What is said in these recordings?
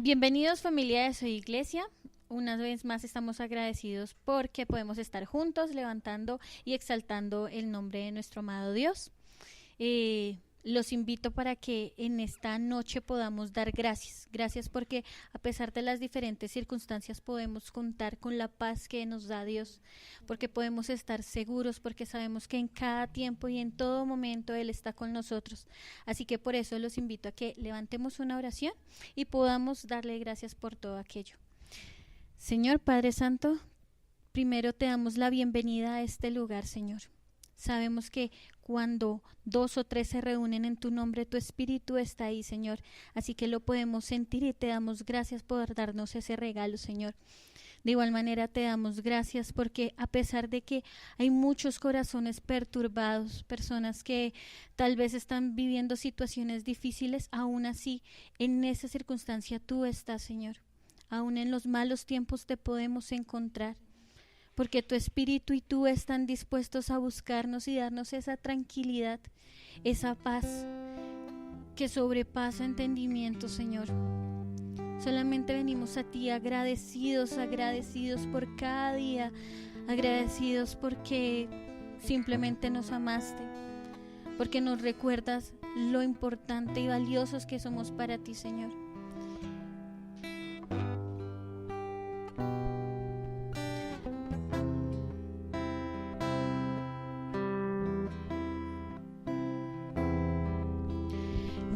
Bienvenidos familia de Soy Iglesia. Una vez más estamos agradecidos porque podemos estar juntos levantando y exaltando el nombre de nuestro amado Dios. Los invito para que en esta noche podamos dar gracias. Gracias porque a pesar de las diferentes circunstancias podemos contar con la paz que nos da Dios, porque podemos estar seguros, porque sabemos que en cada tiempo y en todo momento Él está con nosotros. Así que por eso los invito a que levantemos una oración y podamos darle gracias por todo aquello. Señor Padre Santo, primero te damos la bienvenida a este lugar, Señor. Sabemos que cuando 2 o 3 se reúnen en tu nombre, tu Espíritu está ahí, Señor. Así que lo podemos sentir y te damos gracias por darnos ese regalo, Señor. De igual manera te damos gracias porque a pesar de que hay muchos corazones perturbados, personas que tal vez están viviendo situaciones difíciles, aún así en esa circunstancia tú estás, Señor. Aún en los malos tiempos te podemos encontrar. Porque tu Espíritu y tú están dispuestos a buscarnos y darnos esa tranquilidad, esa paz que sobrepasa entendimiento, Señor. Solamente venimos a ti agradecidos por cada día, agradecidos porque simplemente nos amaste, porque nos recuerdas lo importante y valiosos que somos para ti, Señor.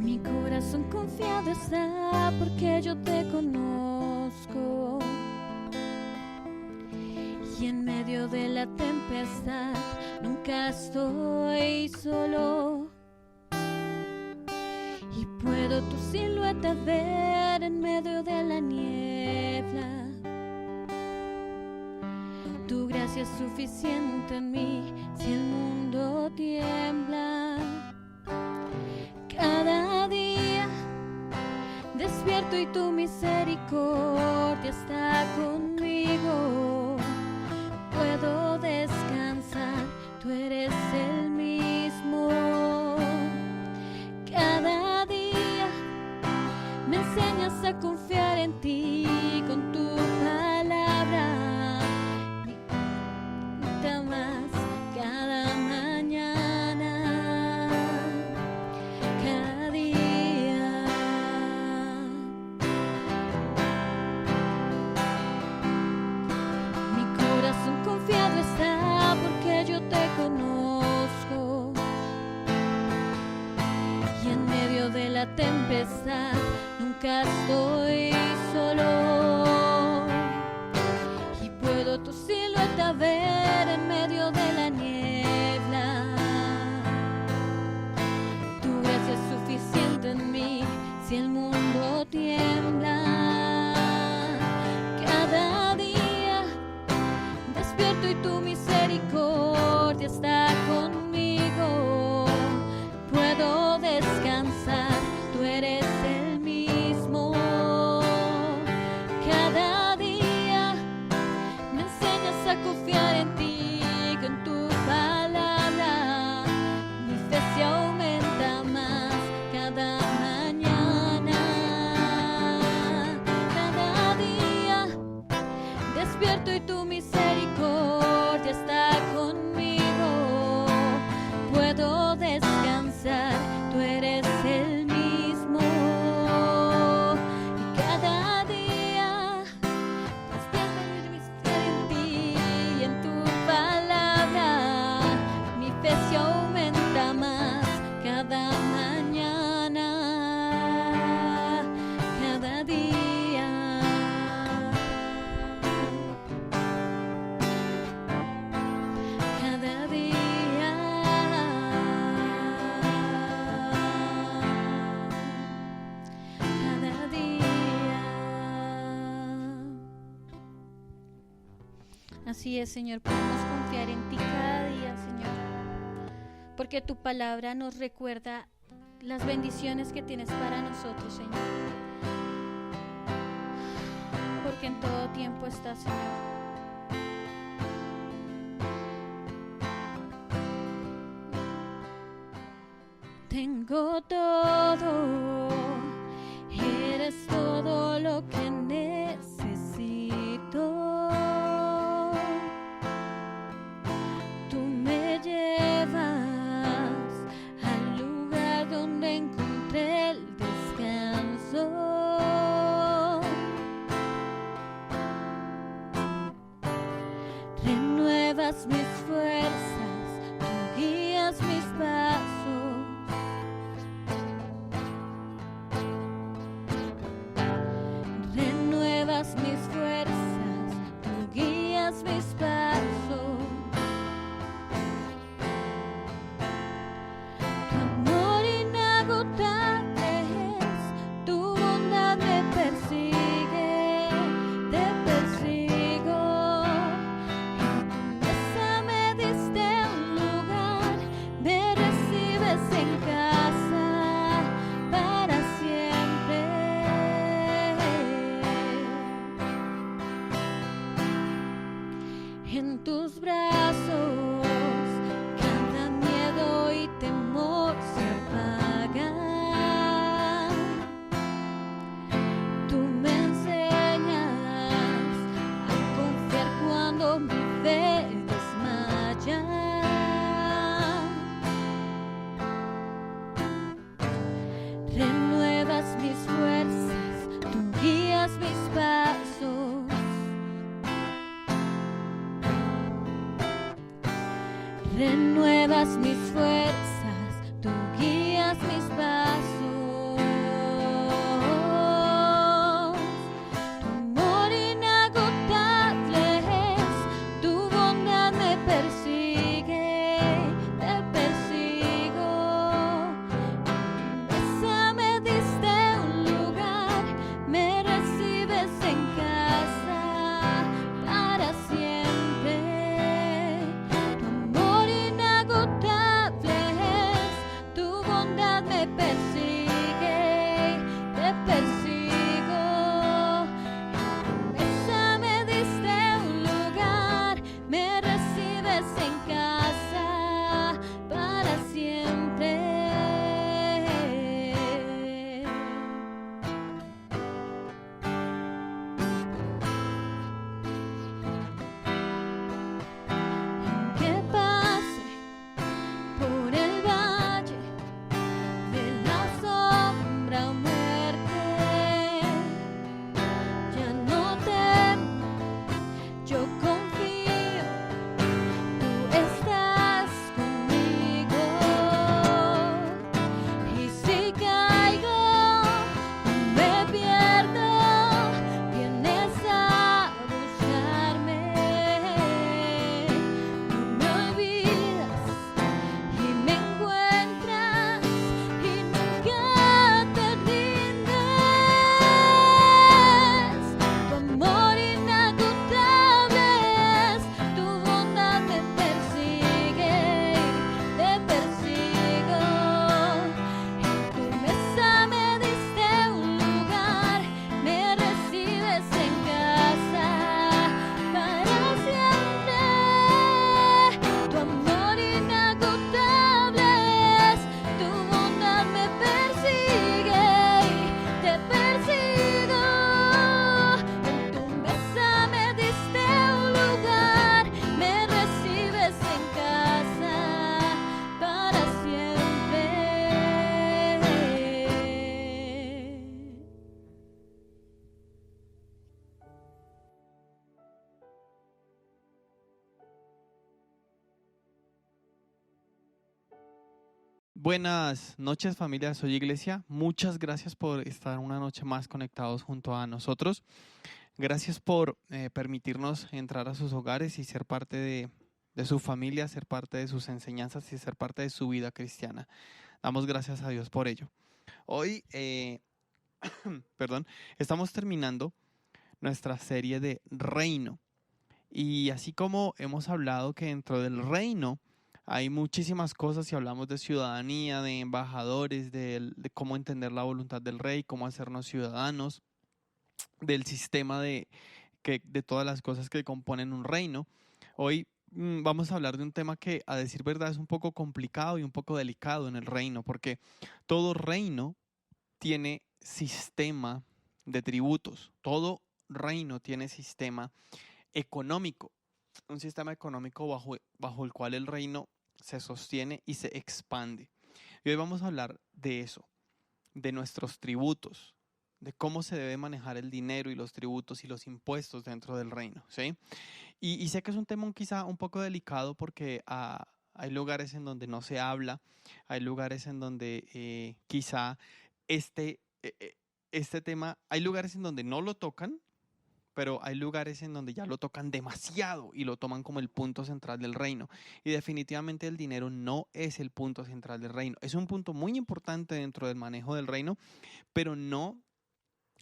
Mi corazón confiado está porque yo te conozco, y en medio de la tempestad nunca estoy solo, y puedo tu silueta ver en medio de la niebla. Tu gracia es suficiente en mí si el mundo tiembla. Cada día despierto y tu misericordia está conmigo. Puedo descansar, tú eres el mismo. Cada día me enseñas a confiar en ti con tu palabra. Te amas cada mañana. Confiado está porque yo te conozco, y en medio de la tempestad nunca estoy solo, y puedo tu silueta ver en medio de la niebla. Tu gracia es suficiente en mí si el mundo tiembla. Cada día despierto y tu misericordia está conmigo. Puedo descansar, tú eres el mismo. Cada día me enseñas a confiar en ti con tu palabra. Mi fe se aumenta más cada mañana. Cada día despierto y tu misericordia está conmigo. Puedo descansar, tú eres el mismo. Y cada día despierto en ti y en tu palabra. Mi fe se aumenta más cada mañana, cada día. Cada día, cada día. Así es, Señor, podemos confiar en ti cada día, Señor, porque tu palabra nos recuerda las bendiciones que tienes para nosotros, Señor, porque en todo tiempo estás, Señor. Tengo todo, eres todo lo renuevas mis fuerzas, tú guías mis pasos. Renuevas mis fuerzas, tú guías mis pasos. Tu amor inagotable es, tu bondad me persigue, te persigo. En tu mesa me diste un lugar, me recibes en casa para siempre. En tus brazos cada miedo y temor se apaga. Tú me enseñas a confiar cuando mi fe desmaya. Renuevas mis fuerzas, tú guías mis pasos. Renuevas mis fuerzas, tú guías mis pasos. Tu amor inagotable es, tu bondad me persigue, te persigo. En tu mesa me diste un lugar, me recibes en casa para siempre. Tu amor inagotable es, tu bondad me persigue, te persigo. En tu mesa me diste un lugar, me recibes en casa para siempre. Aunque pase por el valle de la sombra o muerte, ya no temo, yo confío, tú estás conmigo. Y si caigo, no me pierdo, vienes a buscarme. No me olvidas y me encuentras y nunca te rindes. Tu amor inagotable es, tu bondad me persigue, te persigo. En tu mesa me diste un lugar, me recibes en casa para siempre. Tu amor inagotable es, tu bondad me persigue, te persigo. En tu mesa me diste un lugar, me recibes en casa para siempre. Buenas noches, familia Soy Iglesia. Muchas gracias por estar una noche más conectados junto a nosotros. Gracias por permitirnos entrar a sus hogares y ser parte de su familia, ser parte de sus enseñanzas y ser parte de su vida cristiana. Damos gracias a Dios por ello. Hoy, perdón, estamos terminando nuestra serie de Reino. Y así como hemos hablado que dentro del reino hay muchísimas cosas, si hablamos de ciudadanía, de embajadores, de cómo entender la voluntad del rey, cómo hacernos ciudadanos, del sistema de todas las cosas que componen un reino. Hoy vamos a hablar de un tema que, a decir verdad, es un poco complicado y un poco delicado en el reino, porque todo reino tiene sistema de tributos, todo reino tiene sistema económico, un sistema económico bajo el cual el reino se sostiene y se expande. Y hoy vamos a hablar de eso, de nuestros tributos, de cómo se debe manejar el dinero y los tributos y los impuestos dentro del reino, ¿sí? Y sé que es un tema quizá un poco delicado porque hay lugares en donde no se habla, hay lugares en donde quizá este, este tema, hay lugares en donde no lo tocan, pero hay lugares en donde ya lo tocan demasiado y lo toman como el punto central del reino. Y definitivamente el dinero no es el punto central del reino. Es un punto muy importante dentro del manejo del reino, pero no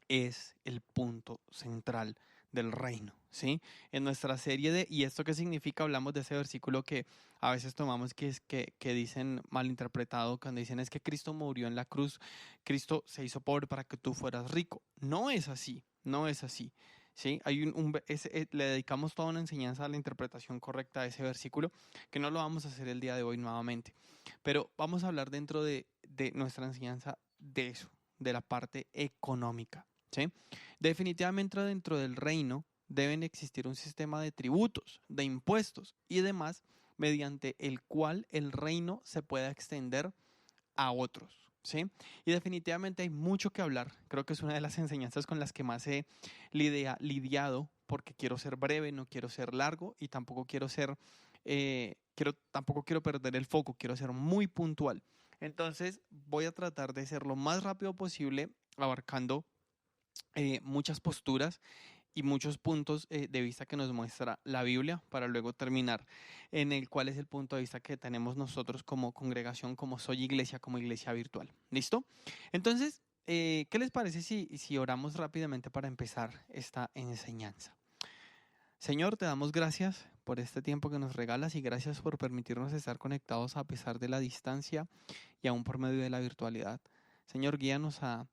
es el punto central del reino, ¿sí? En nuestra serie de ¿y esto qué significa? Hablamos de ese versículo que a veces tomamos que dicen malinterpretado, cuando dicen es que Cristo murió en la cruz, Cristo se hizo pobre para que tú fueras rico. No es así, no es así, ¿sí? Hay le dedicamos toda una enseñanza a la interpretación correcta de ese versículo, que no lo vamos a hacer el día de hoy nuevamente, pero vamos a hablar dentro de nuestra enseñanza de eso, de la parte económica. ¿Sí? Definitivamente dentro del reino deben existir un sistema de tributos, de impuestos y demás mediante el cual el reino se pueda extender a otros. ¿Sí? Y definitivamente hay mucho que hablar. Creo que es una de las enseñanzas con las que más he lidiado porque quiero ser breve, no quiero ser largo y tampoco quiero ser, tampoco quiero perder el foco, quiero ser muy puntual. Entonces voy a tratar de ser lo más rápido posible abarcando muchas posturas y muchos puntos de vista que nos muestra la Biblia para luego terminar en el cual es el punto de vista que tenemos nosotros como congregación, como Soy Iglesia, como iglesia virtual. ¿Listo? Entonces, ¿qué les parece si oramos rápidamente para empezar esta enseñanza? Señor, te damos gracias por este tiempo que nos regalas y gracias por permitirnos estar conectados a pesar de la distancia y aún por medio de la virtualidad. Señor, guíanos a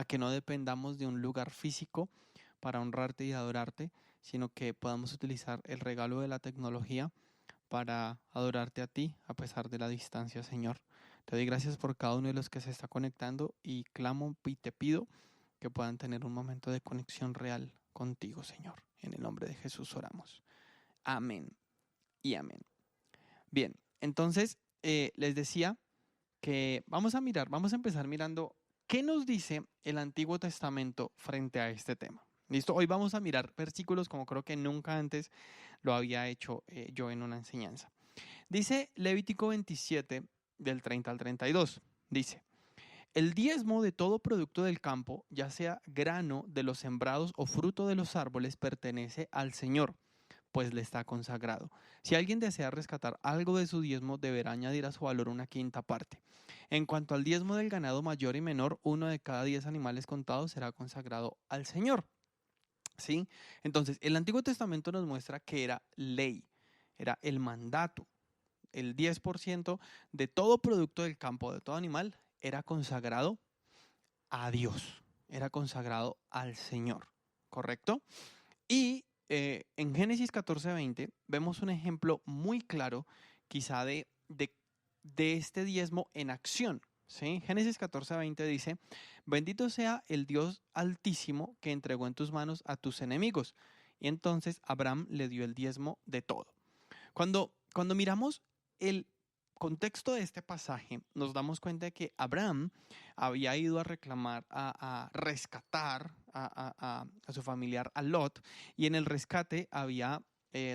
que no dependamos de un lugar físico para honrarte y adorarte, sino que podamos utilizar el regalo de la tecnología para adorarte a ti a pesar de la distancia, Señor. Te doy gracias por cada uno de los que se está conectando y clamo y te pido que puedan tener un momento de conexión real contigo, Señor. En el nombre de Jesús oramos. Amén y amén. Bien, entonces les decía que vamos a empezar mirando qué nos dice el Antiguo Testamento frente a este tema. ¿Listo? Hoy vamos a mirar versículos como creo que nunca antes lo había hecho yo en una enseñanza. Dice Levítico 27, del 30 al 32. Dice, el diezmo de todo producto del campo, ya sea grano de los sembrados o fruto de los árboles, pertenece al Señor, pues le está consagrado. Si alguien desea rescatar algo de su diezmo, deberá añadir a su valor una quinta parte. En cuanto al diezmo del ganado mayor y menor, 1 de cada 10 animales contados será consagrado al Señor. ¿Sí? Entonces, el Antiguo Testamento nos muestra que era ley, era el mandato. El 10% de todo producto del campo, de todo animal, era consagrado a Dios, era consagrado al Señor, ¿correcto? Y en Génesis 14:20 vemos un ejemplo muy claro quizá de este diezmo en acción. ¿Sí? Génesis 14:20 dice, bendito sea el Dios altísimo que entregó en tus manos a tus enemigos. Y entonces Abraham le dio el diezmo de todo. Cuando miramos el contexto de este pasaje, nos damos cuenta de que Abraham había ido a reclamar, a rescatar a su familiar, a Lot, y en el rescate había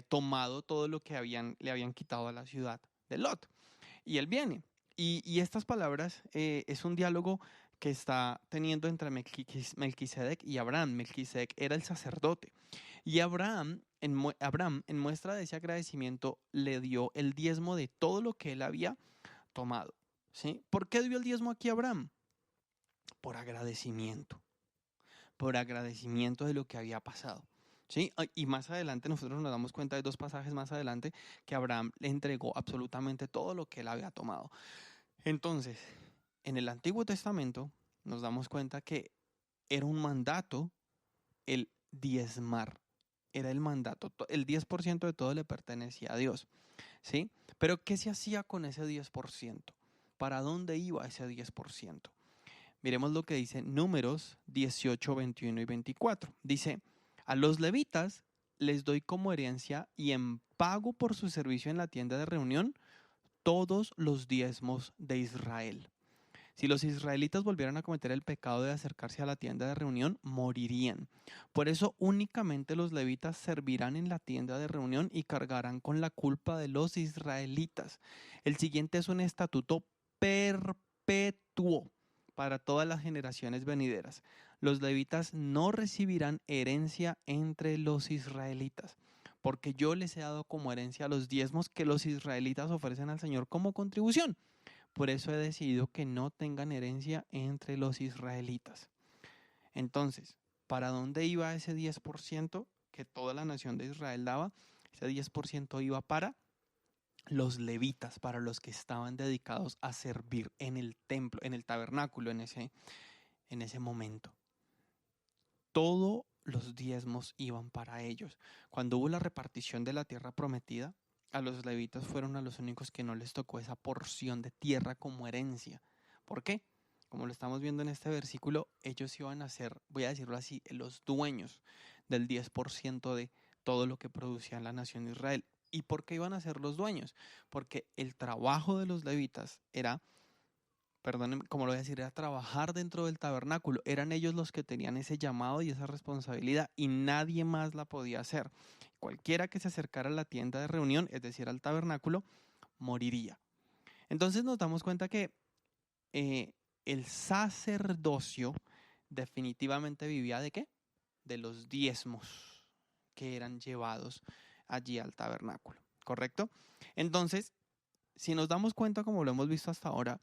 tomado todo lo que le habían quitado a la ciudad de Lot. Y él viene. Y estas palabras es un diálogo que está teniendo entre Melquisedec y Abraham. Melquisedec era el sacerdote. Y Abraham, en muestra de ese agradecimiento, le dio el diezmo de todo lo que él había tomado. ¿Sí? ¿Por qué dio el diezmo aquí a Abraham? Por agradecimiento. Por agradecimiento de lo que había pasado. ¿Sí? Y más adelante nosotros nos damos cuenta de 2 pasajes más adelante que Abraham le entregó absolutamente todo lo que él había tomado. Entonces, en el Antiguo Testamento nos damos cuenta que era un mandato el diezmar. Era el mandato. El 10% de todo le pertenecía a Dios. ¿Sí? Pero ¿qué se hacía con ese 10%? ¿Para dónde iba ese 10%? Miremos lo que dice Números 18, 21 y 24. Dice, a los levitas les doy como herencia y en pago por su servicio en la tienda de reunión todos los diezmos de Israel. Si los israelitas volvieran a cometer el pecado de acercarse a la tienda de reunión, morirían. Por eso únicamente los levitas servirán en la tienda de reunión y cargarán con la culpa de los israelitas. El siguiente es un estatuto perpetuo para todas las generaciones venideras. Los levitas no recibirán herencia entre los israelitas, porque yo les he dado como herencia los diezmos que los israelitas ofrecen al Señor como contribución. Por eso he decidido que no tengan herencia entre los israelitas. Entonces, ¿para dónde iba ese 10% que toda la nación de Israel daba? Ese 10% iba para los levitas, para los que estaban dedicados a servir en el templo, en el tabernáculo, en ese momento. Todos los diezmos iban para ellos. Cuando hubo la repartición de la tierra prometida, a los levitas fueron a los únicos que no les tocó esa porción de tierra como herencia. ¿Por qué? Como lo estamos viendo en este versículo, ellos iban a ser, voy a decirlo así, los dueños del 10% de todo lo que producía la nación de Israel. ¿Y por qué iban a ser los dueños? Porque el trabajo de los levitas era, perdónenme, como lo voy a decir, era trabajar dentro del tabernáculo. Eran ellos los que tenían ese llamado y esa responsabilidad y nadie más la podía hacer. Cualquiera que se acercara a la tienda de reunión, es decir, al tabernáculo, moriría. Entonces nos damos cuenta que el sacerdocio definitivamente vivía ¿de qué? De los diezmos que eran llevados allí al tabernáculo, ¿correcto? Entonces, si nos damos cuenta, como lo hemos visto hasta ahora,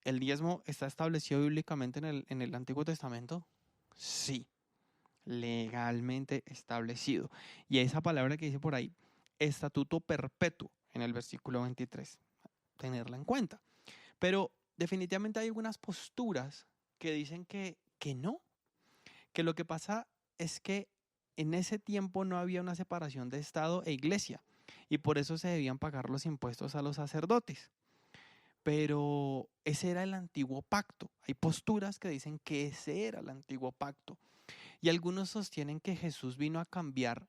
¿el diezmo está establecido bíblicamente en el Antiguo Testamento? Sí, legalmente establecido. Y esa palabra que dice por ahí, estatuto perpetuo, en el versículo 23, tenerla en cuenta. Pero definitivamente hay algunas posturas que dicen que no, que lo que pasa es que en ese tiempo no había una separación de Estado e Iglesia y por eso se debían pagar los impuestos a los sacerdotes. Pero ese era el antiguo pacto. Hay posturas que dicen que ese era el antiguo pacto. Y algunos sostienen que Jesús vino a cambiar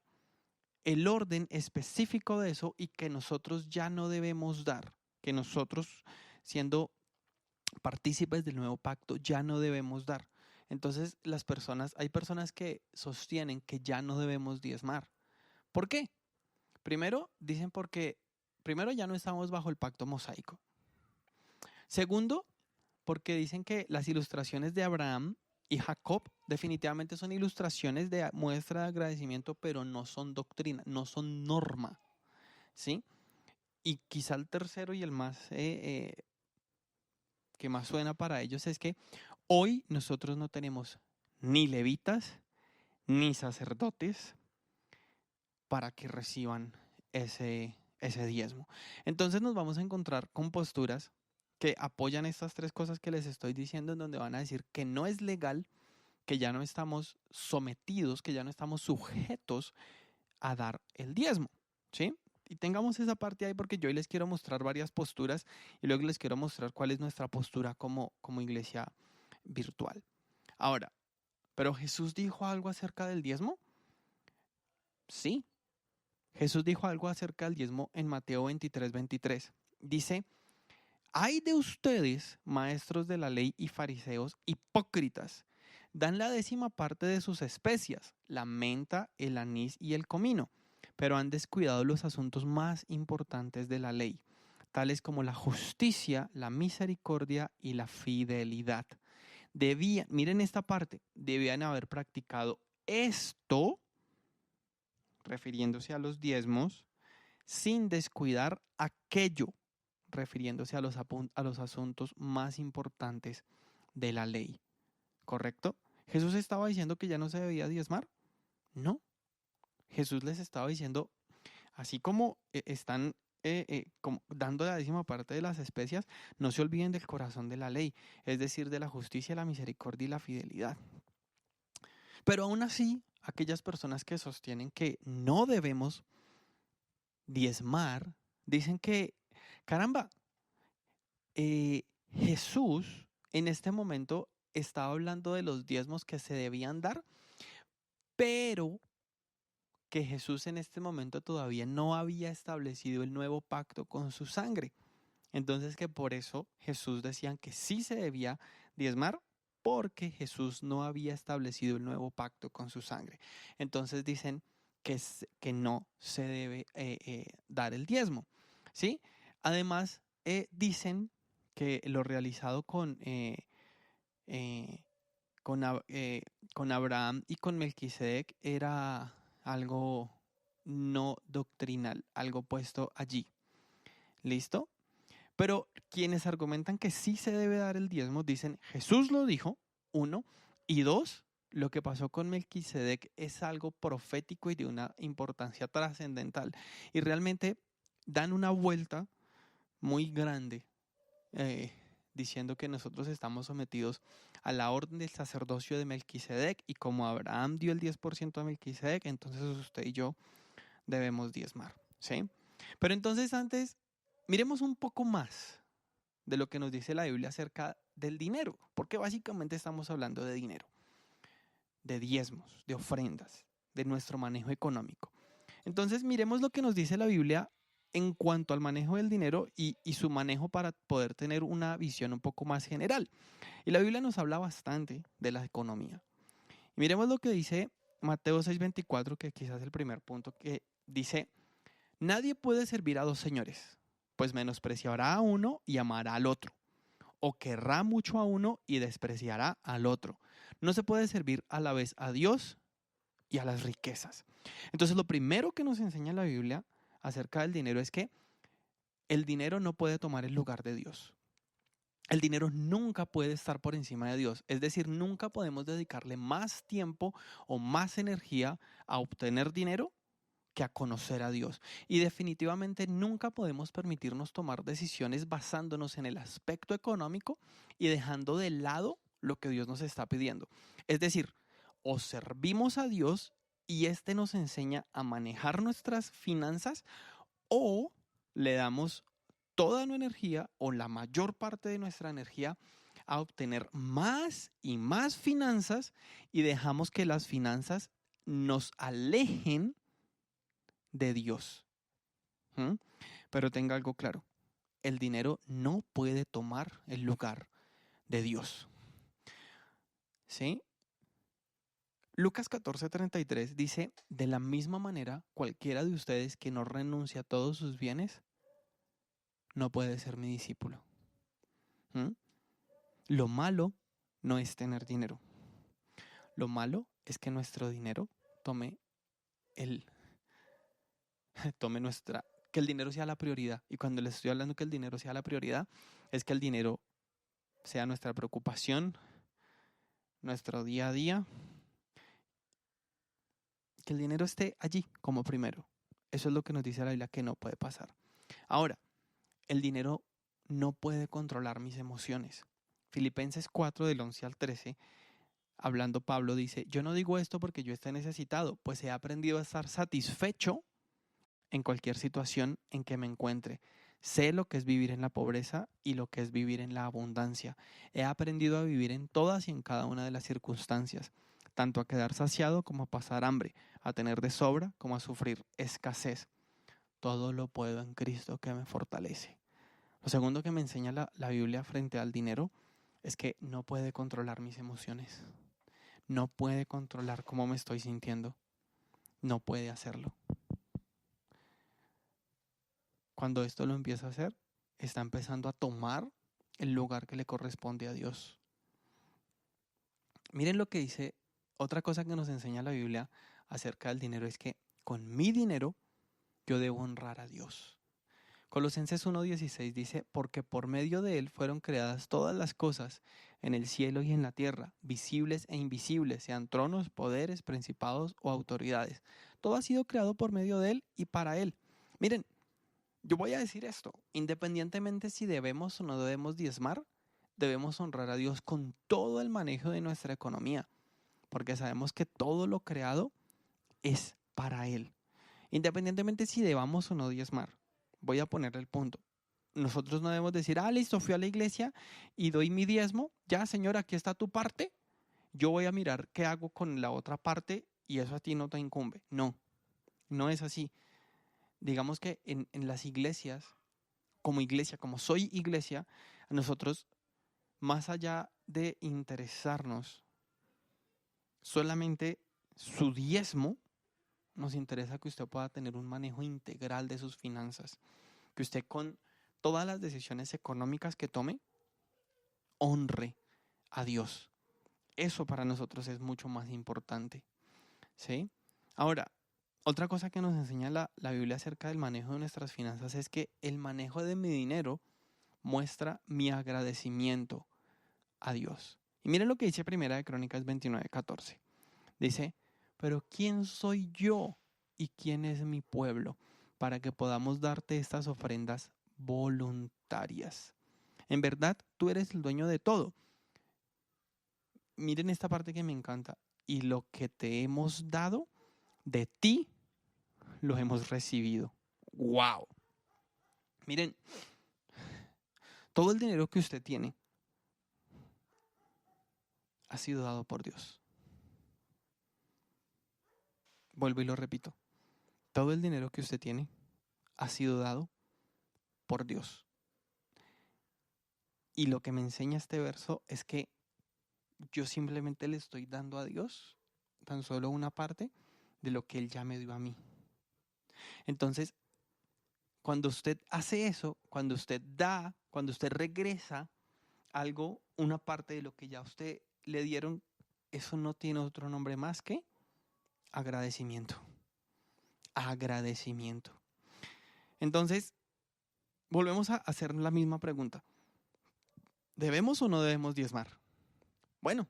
el orden específico de eso y que nosotros ya no debemos dar, que nosotros, siendo partícipes del nuevo pacto, ya no debemos dar. Entonces hay personas que sostienen que ya no debemos diezmar. ¿Por qué? Primero ya no estamos bajo el pacto mosaico. Segundo, porque dicen que las ilustraciones de Abraham y Jacob definitivamente son ilustraciones de muestra de agradecimiento, pero no son doctrina, no son norma, ¿sí? Y quizá el tercero y el más que más suena para ellos es que hoy nosotros no tenemos ni levitas ni sacerdotes para que reciban ese diezmo. Entonces nos vamos a encontrar con posturas que apoyan estas tres cosas que les estoy diciendo, en donde van a decir que no es legal, que ya no estamos sometidos, que ya no estamos sujetos a dar el diezmo, ¿sí? Y tengamos esa parte ahí porque yo hoy les quiero mostrar varias posturas y luego les quiero mostrar cuál es nuestra postura como iglesia virtual. Ahora, ¿pero Jesús dijo algo acerca del diezmo? Sí, Jesús dijo algo acerca del diezmo en Mateo 23:23. Dice: «Ay de ustedes, maestros de la ley y fariseos, hipócritas, dan la 10ª parte de sus especias, la menta, el anís y el comino, pero han descuidado los asuntos más importantes de la ley, tales como la justicia, la misericordia y la fidelidad. Miren esta parte, debían haber practicado esto», refiriéndose a los diezmos, «sin descuidar aquello», refiriéndose a los asuntos más importantes de la ley. ¿Correcto? ¿Jesús estaba diciendo que ya no se debía diezmar? No. Jesús les estaba diciendo, así como están como dando la 10ª parte de las especias, no se olviden del corazón de la ley, es decir, de la justicia, la misericordia y la fidelidad. Pero aún así, aquellas personas que sostienen que no debemos diezmar, dicen que, caramba, Jesús en este momento estaba hablando de los diezmos que se debían dar, pero que Jesús en este momento todavía no había establecido el nuevo pacto con su sangre. Entonces que por eso Jesús decían que sí se debía diezmar, porque Jesús no había establecido el nuevo pacto con su sangre. Entonces dicen que no se debe dar el diezmo, ¿sí? Además, dicen que lo realizado eh, con Abraham y con Melquisedec era algo no doctrinal, algo puesto allí. ¿Listo? Pero quienes argumentan que sí se debe dar el diezmo dicen Jesús lo dijo, uno, y dos, lo que pasó con Melquisedec es algo profético y de una importancia trascendental. Y realmente dan una vuelta muy grande diciendo que nosotros estamos sometidos a la orden del sacerdocio de Melquisedec y como Abraham dio el 10% a Melquisedec, entonces usted y yo debemos diezmar, ¿sí? Pero entonces antes, miremos un poco más de lo que nos dice la Biblia acerca del dinero, porque básicamente estamos hablando de dinero, de diezmos, de ofrendas, de nuestro manejo económico. Entonces miremos lo que nos dice la Biblia en cuanto al manejo del dinero y su manejo para poder tener una visión un poco más general. Y la Biblia nos habla bastante de la economía. Y miremos lo que dice Mateo 6:24, que quizás es el primer punto, que dice, nadie puede servir a dos señores, pues menospreciará a uno y amará al otro, o querrá mucho a uno y despreciará al otro. No se puede servir a la vez a Dios y a las riquezas. Entonces, lo primero que nos enseña la Biblia acerca del dinero es que el dinero no puede tomar el lugar de Dios. El dinero nunca puede estar por encima de Dios. Es decir, nunca podemos dedicarle más tiempo o más energía a obtener dinero que a conocer a Dios. Y definitivamente nunca podemos permitirnos tomar decisiones basándonos en el aspecto económico y dejando de lado lo que Dios nos está pidiendo. Es decir, o servimos a Dios y éste nos enseña a manejar nuestras finanzas, o le damos toda nuestra energía o la mayor parte de nuestra energía a obtener más y más finanzas y dejamos que las finanzas nos alejen de Dios. Pero tenga algo claro, el dinero no puede tomar el lugar de Dios. ¿Sí? Lucas 14:33 dice, de la misma manera, cualquiera de ustedes que no renuncie a todos sus bienes, no puede ser mi discípulo. Lo malo no es tener dinero. Lo malo es que nuestro dinero tome que el dinero sea la prioridad. Y cuando les estoy hablando que el dinero sea la prioridad, es que el dinero sea nuestra preocupación, nuestro día a día, que el dinero esté allí como primero. Eso es lo que nos dice la Biblia que no puede pasar. Ahora, el dinero no puede controlar mis emociones. Filipenses 4 del 11 al 13, hablando Pablo dice, yo no digo esto porque yo esté necesitado, pues he aprendido a estar satisfecho en cualquier situación en que me encuentre. Sé lo que es vivir en la pobreza y lo que es vivir en la abundancia. He aprendido a vivir en todas y en cada una de las circunstancias, tanto a quedar saciado como a pasar hambre, a tener de sobra como a sufrir escasez. Todo lo puedo en Cristo que me fortalece. Lo segundo que me enseña la Biblia frente al dinero es que no puede controlar mis emociones. No puede controlar cómo me estoy sintiendo. No puede hacerlo. Cuando esto lo empieza a hacer, está empezando a tomar el lugar que le corresponde a Dios. Miren lo que dice, otra cosa que nos enseña la Biblia acerca del dinero es que con mi dinero yo debo honrar a Dios. Colosenses 1:16 dice, porque por medio de él fueron creadas todas las cosas en el cielo y en la tierra, visibles e invisibles, sean tronos, poderes, principados o autoridades. Todo ha sido creado por medio de él y para él. Miren, yo voy a decir esto, independientemente si debemos o no debemos diezmar, debemos honrar a Dios con todo el manejo de nuestra economía, porque sabemos que todo lo creado es para Él. Independientemente si debamos o no diezmar, voy a poner el punto. Nosotros no debemos decir, listo, fui a la iglesia y doy mi diezmo, ya Señor, aquí está tu parte, yo voy a mirar qué hago con la otra parte y eso a ti no te incumbe. No, no es así. Digamos que en las iglesias, como iglesia, como soy iglesia, a nosotros, más allá de interesarnos solamente su diezmo, nos interesa que usted pueda tener un manejo integral de sus finanzas, que usted con todas las decisiones económicas que tome, honre a Dios. Eso para nosotros es mucho más importante, ¿sí? Ahora, otra cosa que nos enseña la Biblia acerca del manejo de nuestras finanzas es que el manejo de mi dinero muestra mi agradecimiento a Dios. Y miren lo que dice Primera de Crónicas 29:14. Dice, pero ¿quién soy yo y quién es mi pueblo para que podamos darte estas ofrendas voluntarias? En verdad, tú eres el dueño de todo. Miren esta parte que me encanta. Y lo que te hemos dado, de ti lo hemos recibido. ¡Wow! Miren, todo el dinero que usted tiene ha sido dado por Dios. Vuelvo y lo repito. Todo el dinero que usted tiene ha sido dado por Dios. Y lo que me enseña este verso es que yo simplemente le estoy dando a Dios tan solo una parte de lo que Él ya me dio a mí. Entonces, cuando usted hace eso, cuando usted da, cuando usted regresa algo, una parte de lo que ya a usted le dieron, eso no tiene otro nombre más que agradecimiento. Agradecimiento. Entonces, volvemos a hacer la misma pregunta. ¿Debemos o no debemos diezmar? Bueno,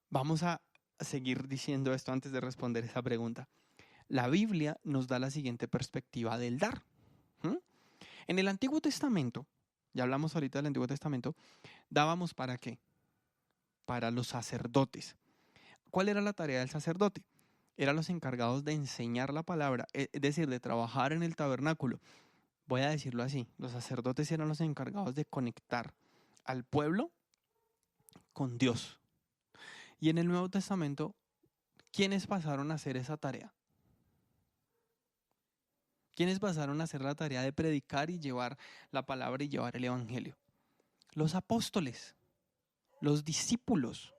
vamos a seguir diciendo esto antes de responder esa pregunta. La Biblia nos da la siguiente perspectiva del dar. En el Antiguo Testamento, ya hablamos ahorita del Antiguo Testamento, dábamos ¿para qué? Para los sacerdotes. ¿Cuál era la tarea del sacerdote? Eran los encargados de enseñar la palabra, es decir, de trabajar en el tabernáculo. Voy a decirlo así, los sacerdotes eran los encargados de conectar al pueblo con Dios. Y en el Nuevo Testamento, ¿quiénes pasaron a hacer esa tarea? ¿Quiénes pasaron a hacer la tarea de predicar y llevar la palabra y llevar el evangelio? Los apóstoles, los discípulos.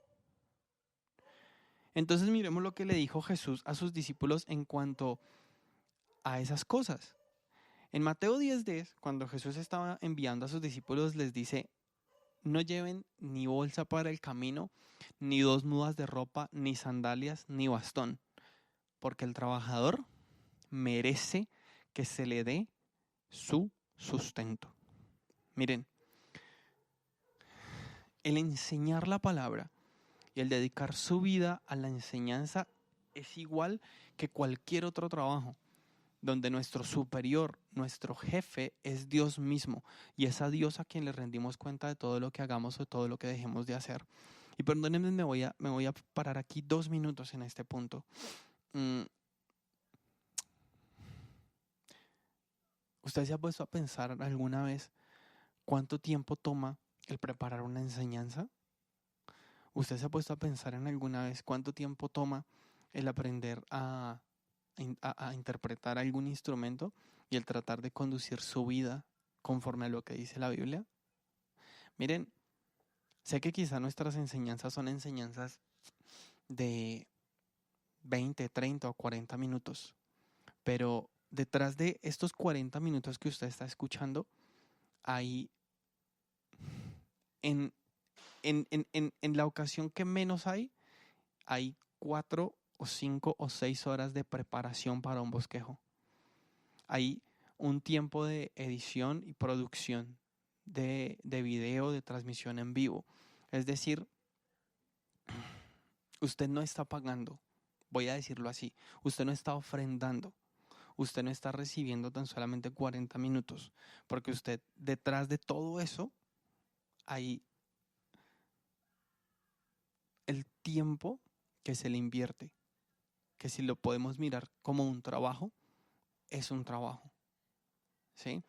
Entonces miremos lo que le dijo Jesús a sus discípulos en cuanto a esas cosas. En Mateo 10:10, cuando Jesús estaba enviando a sus discípulos, les dice, no lleven ni bolsa para el camino, ni 2 mudas de ropa, ni sandalias, ni bastón, porque el trabajador merece que se le dé su sustento. Miren, el enseñar la palabra y el dedicar su vida a la enseñanza es igual que cualquier otro trabajo, donde nuestro superior, nuestro jefe es Dios mismo, y es a Dios a quien le rendimos cuenta de todo lo que hagamos o todo lo que dejemos de hacer. Y perdónenme, me voy a parar aquí 2 minutos en este punto. ¿Usted se ha puesto a pensar alguna vez cuánto tiempo toma el preparar una enseñanza? ¿Usted se ha puesto a pensar en alguna vez cuánto tiempo toma el aprender a interpretar algún instrumento y el tratar de conducir su vida conforme a lo que dice la Biblia? Miren, sé que quizá nuestras enseñanzas son enseñanzas de 20, 30 o 40 minutos, pero detrás de estos 40 minutos que usted está escuchando, hay en la ocasión que menos hay 4 o 5 o 6 horas de preparación para un bosquejo. Hay un tiempo de edición y producción de video, de transmisión en vivo. Es decir, usted no está pagando, voy a decirlo así, usted no está ofrendando, usted no está recibiendo tan solamente 40 minutos, porque usted detrás de todo eso hay el tiempo que se le invierte, que si lo podemos mirar como un trabajo, es un trabajo. ¿Sí?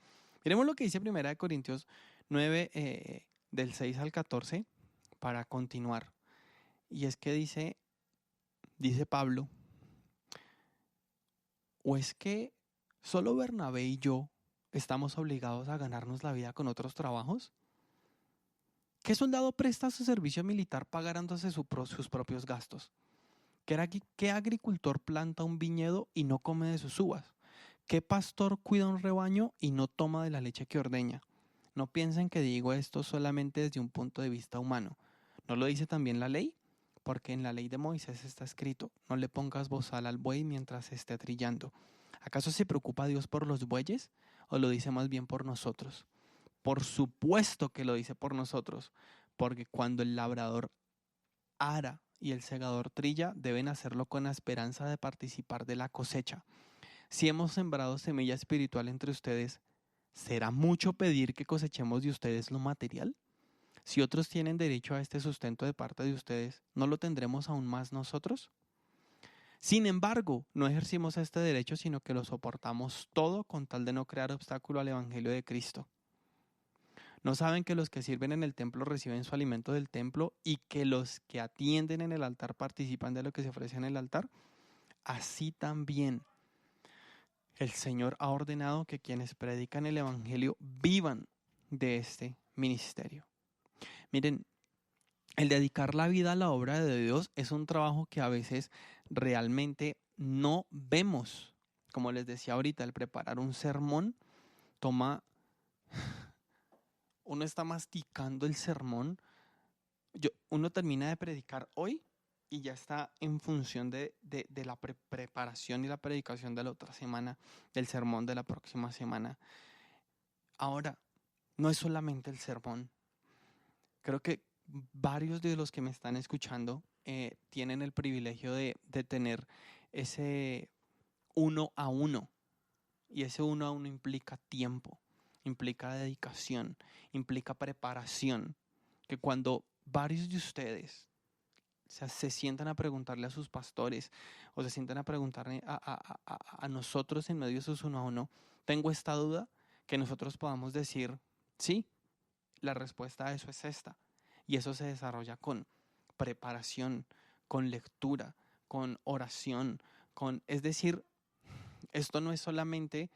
Miremos lo que dice 1 Corintios 9, del 6 al 14, para continuar. Y es que dice Pablo, ¿o es que solo Bernabé y yo ¿Estamos obligados a ganarnos la vida con otros trabajos? ¿Qué soldado presta su servicio militar pagarándose sus propios gastos? ¿Qué agricultor planta un viñedo y no come de sus uvas? ¿Qué pastor cuida un rebaño y no toma de la leche que ordeña? No piensen que digo esto solamente desde un punto de vista humano. ¿No lo dice también la ley? Porque en la ley de Moisés está escrito: no le pongas bozal al buey mientras esté trillando. ¿Acaso se preocupa Dios por los bueyes o lo dice más bien por nosotros? Por supuesto que lo dice por nosotros, porque cuando el labrador ara y el segador trilla, deben hacerlo con la esperanza de participar de la cosecha. Si hemos sembrado semilla espiritual entre ustedes, ¿será mucho pedir que cosechemos de ustedes lo material? Si otros tienen derecho a este sustento de parte de ustedes, ¿no lo tendremos aún más nosotros? Sin embargo, no ejercimos este derecho, sino que lo soportamos todo con tal de no crear obstáculo al Evangelio de Cristo. ¿No saben que los que sirven en el templo reciben su alimento del templo y que los que atienden en el altar participan de lo que se ofrece en el altar? Así también el Señor ha ordenado que quienes predican el Evangelio vivan de este ministerio. Miren, el dedicar la vida a la obra de Dios es un trabajo que a veces realmente no vemos. Como les decía ahorita, el preparar un sermón toma... Uno está masticando el sermón. Uno termina de predicar hoy y ya está en función de la preparación y la predicación de la otra semana, del sermón de la próxima semana. Ahora, no es solamente el sermón. Creo que varios de los que me están escuchando tienen el privilegio de tener ese 1-a-1. Y ese 1-a-1 implica tiempo, implica dedicación, implica preparación. Que cuando varios de ustedes se sientan a preguntarle a sus pastores o se sientan a preguntarle a nosotros en medio de esos 1-a-1, tengo esta duda, que nosotros podamos decir, sí, la respuesta a eso es esta. Y eso se desarrolla con preparación, con lectura, con oración, es decir, esto no es solamente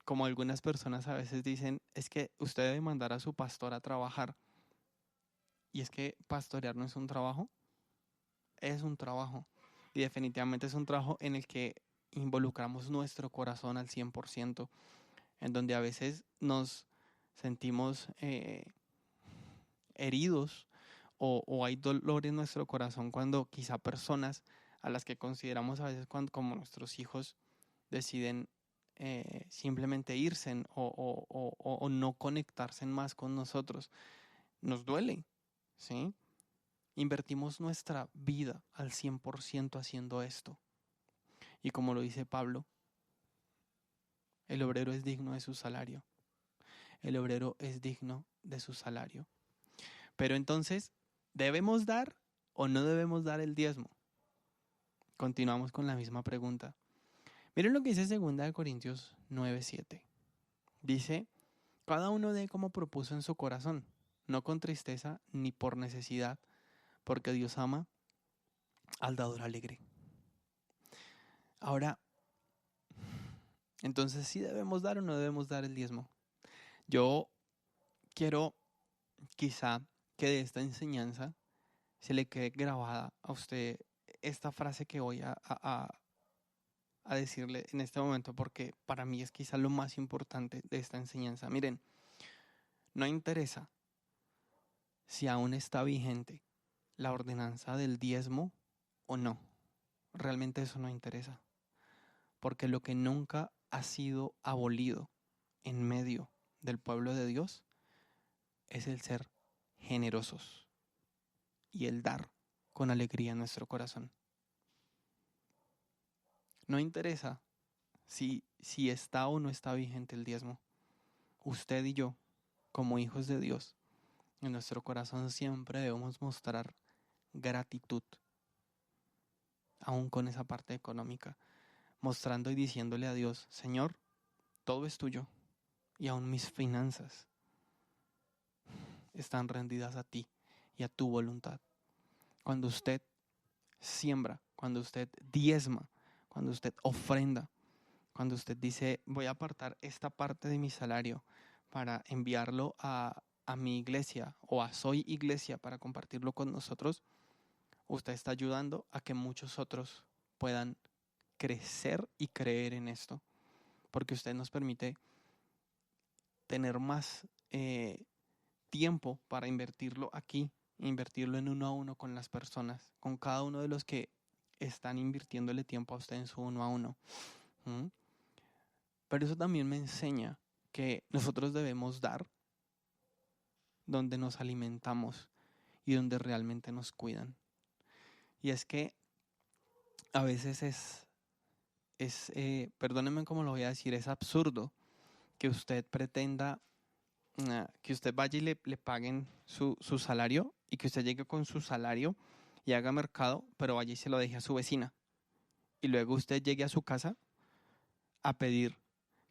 como algunas personas a veces dicen, es que usted debe mandar a su pastor a trabajar. Y es que pastorear no es un trabajo, es un trabajo. Y definitivamente es un trabajo en el que involucramos nuestro corazón al 100%, en donde a veces nos sentimos heridos o hay dolor en nuestro corazón cuando quizá personas a las que consideramos a veces como nuestros hijos deciden simplemente irse o no conectarse más con nosotros. Nos duele, ¿sí? Invertimos nuestra vida al 100% haciendo esto. Y como lo dice Pablo, el obrero es digno de su salario. El obrero es digno de su salario. Pero entonces, ¿debemos dar o no debemos dar el diezmo? Continuamos con la misma pregunta. Miren lo que dice 2 Corintios 9:7. Dice, cada uno dé como propuso en su corazón, no con tristeza ni por necesidad, porque Dios ama al dador alegre. Ahora, entonces, ¿sí debemos dar o no debemos dar el diezmo? Yo quiero quizá que de esta enseñanza se le quede grabada a usted esta frase que voy a decirle en este momento, porque para mí es quizá lo más importante de esta enseñanza. Miren, no interesa si aún está vigente la ordenanza del diezmo o no. Realmente eso no interesa, porque lo que nunca ha sido abolido en medio del pueblo de Dios es el ser generosos y el dar con alegría en nuestro corazón. No interesa si está o no está vigente el diezmo. Usted y yo, como hijos de Dios, en nuestro corazón siempre debemos mostrar gratitud, aún con esa parte económica, mostrando y diciéndole a Dios, Señor, todo es tuyo y aún mis finanzas están rendidas a ti y a tu voluntad. Cuando usted siembra, cuando usted diezma, cuando usted ofrenda, Cuando usted dice, voy a apartar esta parte de mi salario para enviarlo a mi iglesia o a Soy Iglesia para compartirlo con nosotros, usted está ayudando a que muchos otros puedan crecer y creer en esto, porque usted nos permite tener más tiempo para invertirlo aquí, invertirlo en uno a uno con las personas, con cada uno de los que están invirtiéndole tiempo a usted en su uno a uno. ¿Mm? Pero eso también me enseña que nosotros debemos dar donde nos alimentamos y donde realmente nos cuidan. Y es que a veces perdónenme cómo lo voy a decir, es absurdo que usted pretenda que usted vaya y le paguen su salario y que usted llegue con su salario y haga mercado, pero vaya y se lo deje a su vecina. Y luego usted llegue a su casa a pedir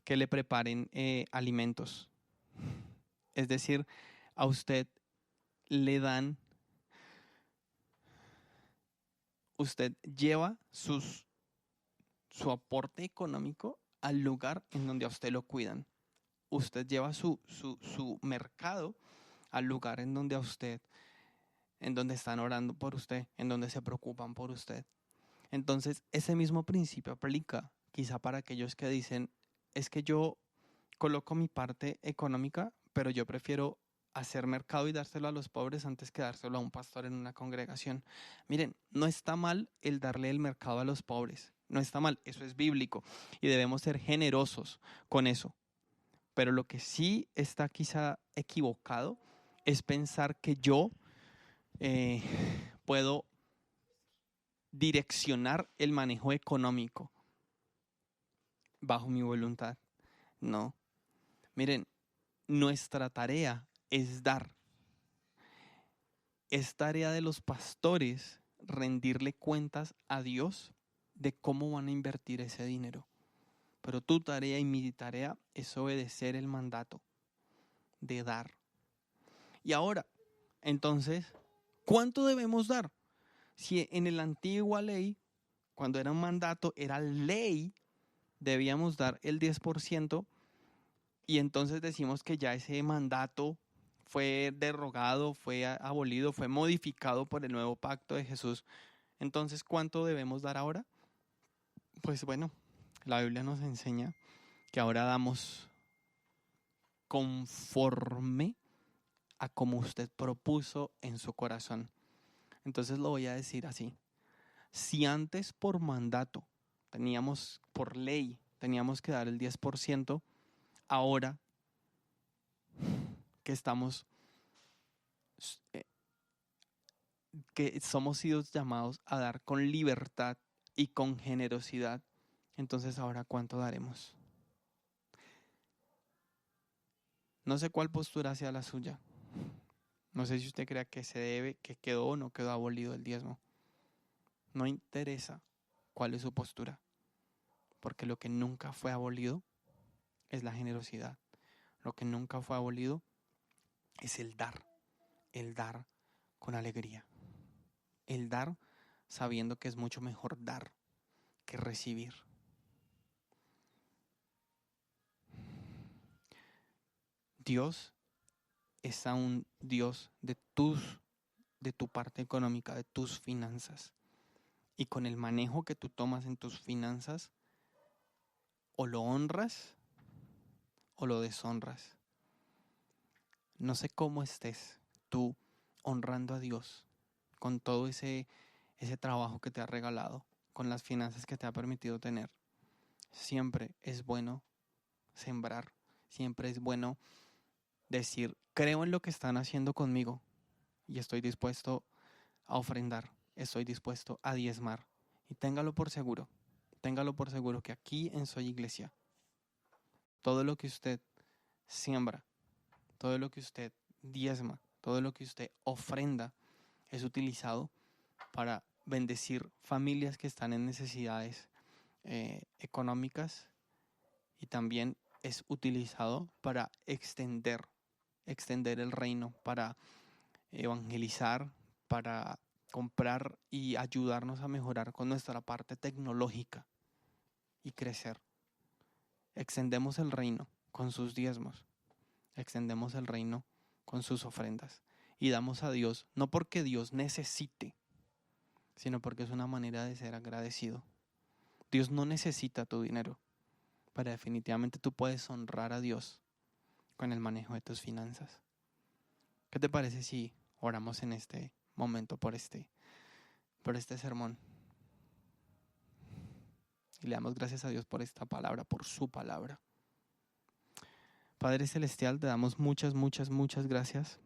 que le preparen alimentos. Es decir, a usted le dan, usted lleva su aporte económico al lugar en donde a usted lo cuidan. Usted lleva su mercado al lugar en donde a usted, en donde están orando por usted, en donde se preocupan por usted. Entonces, ese mismo principio aplica quizá para aquellos que dicen, es que yo coloco mi parte económica, pero yo prefiero hacer mercado y dárselo a los pobres antes que dárselo a un pastor en una congregación. Miren, no está mal el darle el mercado a los pobres, no está mal, eso es bíblico y debemos ser generosos con eso. Pero lo que sí está quizá equivocado es pensar que yo puedo direccionar el manejo económico bajo mi voluntad. No. Miren, nuestra tarea es dar. Es tarea de los pastores rendirle cuentas a Dios de cómo van a invertir ese dinero. Pero tu tarea y mi tarea es obedecer el mandato de dar. Y ahora, entonces, ¿cuánto debemos dar? Si en la antigua ley, cuando era un mandato, era ley, debíamos dar el 10%, y entonces decimos que ya ese mandato fue derogado, fue abolido, fue modificado por el nuevo pacto de Jesús. Entonces, ¿cuánto debemos dar ahora? Pues bueno, la Biblia nos enseña que ahora damos conforme a como usted propuso en su corazón. Entonces lo voy a decir así. Si antes por mandato teníamos, por ley, teníamos que dar el 10%, ahora que estamos, que somos sido llamados a dar con libertad y con generosidad, entonces ahora ¿cuánto daremos? No sé cuál postura sea la suya. No sé si usted crea que se debe, que quedó o no quedó abolido el diezmo. No interesa cuál es su postura, porque lo que nunca fue abolido es la generosidad. Lo que nunca fue abolido es el dar con alegría, el dar sabiendo que es mucho mejor dar que recibir. Dios es un Dios de tu parte económica, de tus finanzas. Y con el manejo que tú tomas en tus finanzas, o lo honras o lo deshonras. No sé cómo estés tú honrando a Dios con todo ese trabajo que te ha regalado, con las finanzas que te ha permitido tener. Siempre es bueno sembrar, siempre es bueno decir, creo en lo que están haciendo conmigo y estoy dispuesto a ofrendar, estoy dispuesto a diezmar. Y téngalo por seguro que aquí en Soy Iglesia, todo lo que usted siembra, todo lo que usted diezma, todo lo que usted ofrenda es utilizado para bendecir familias que están en necesidades económicas, y también es utilizado para extender el reino, para evangelizar, para comprar y ayudarnos a mejorar con nuestra parte tecnológica y crecer. extendemos el reino con sus diezmos, extendemos el reino con sus ofrendas y damos a Dios, no porque Dios necesite, sino porque es una manera de ser agradecido. Dios no necesita tu dinero, pero definitivamente tú puedes honrar a Dios con el manejo de tus finanzas. ¿Qué te parece si oramos en este momento por este sermón? Y le damos gracias a Dios por esta palabra, por su palabra. Padre Celestial, te damos muchas gracias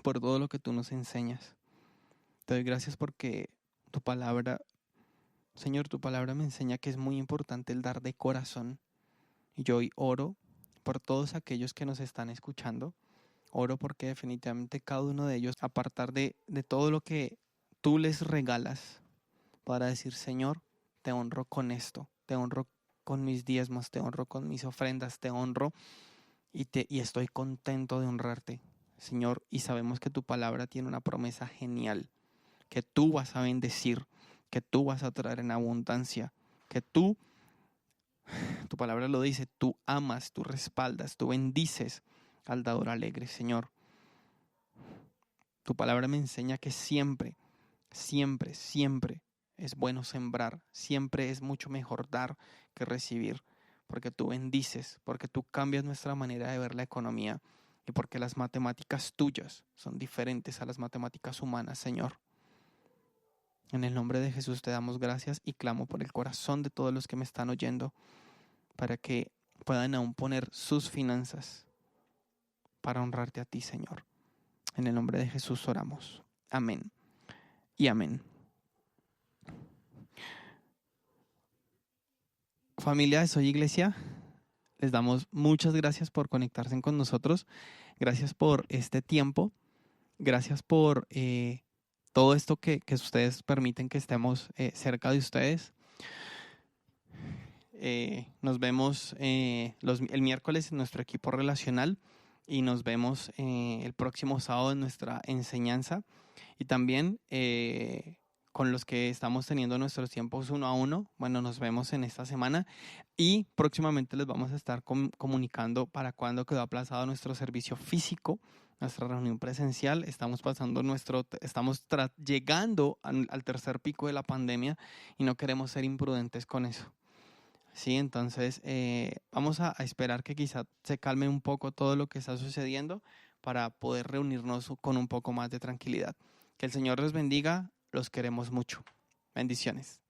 por todo lo que tú nos enseñas. Te doy gracias porque tu palabra, Señor, tu palabra me enseña que es muy importante el dar de corazón. Y yo hoy oro por todos aquellos que nos están escuchando. Oro porque definitivamente cada uno de ellos, apartar de todo lo que tú les regalas, para decir, Señor, te honro con esto, te honro con mis diezmos, te honro con mis ofrendas, te honro y estoy contento de honrarte, Señor. Y sabemos que tu palabra tiene una promesa genial, que tú vas a bendecir, que tú vas a traer en abundancia, que tu palabra lo dice, tú amas, tú respaldas, tú bendices al dador alegre, Señor. Tu palabra me enseña que siempre es bueno sembrar, siempre es mucho mejor dar que recibir, porque tú bendices, porque tú cambias nuestra manera de ver la economía y porque las matemáticas tuyas son diferentes a las matemáticas humanas, Señor. En el nombre de Jesús te damos gracias y clamo por el corazón de todos los que me están oyendo, para que puedan aún poner sus finanzas para honrarte a ti, Señor. En el nombre de Jesús oramos. Amén y amén. Familia de Soy Iglesia, les damos muchas gracias por conectarse con nosotros. Gracias por este tiempo. Gracias por todo esto que ustedes permiten que estemos cerca de ustedes. Nos vemos el miércoles en nuestro equipo relacional y nos vemos el próximo sábado en nuestra enseñanza. Y también con los que estamos teniendo nuestros tiempos 1 a 1. Bueno, nos vemos en esta semana y próximamente les vamos a estar comunicando para cuándo quedó aplazado nuestro servicio físico, nuestra reunión presencial. Estamos llegando al tercer pico de la pandemia y no queremos ser imprudentes con eso. Sí, entonces vamos a esperar que quizá se calme un poco todo lo que está sucediendo para poder reunirnos con un poco más de tranquilidad. Que el Señor les bendiga, los queremos mucho. Bendiciones.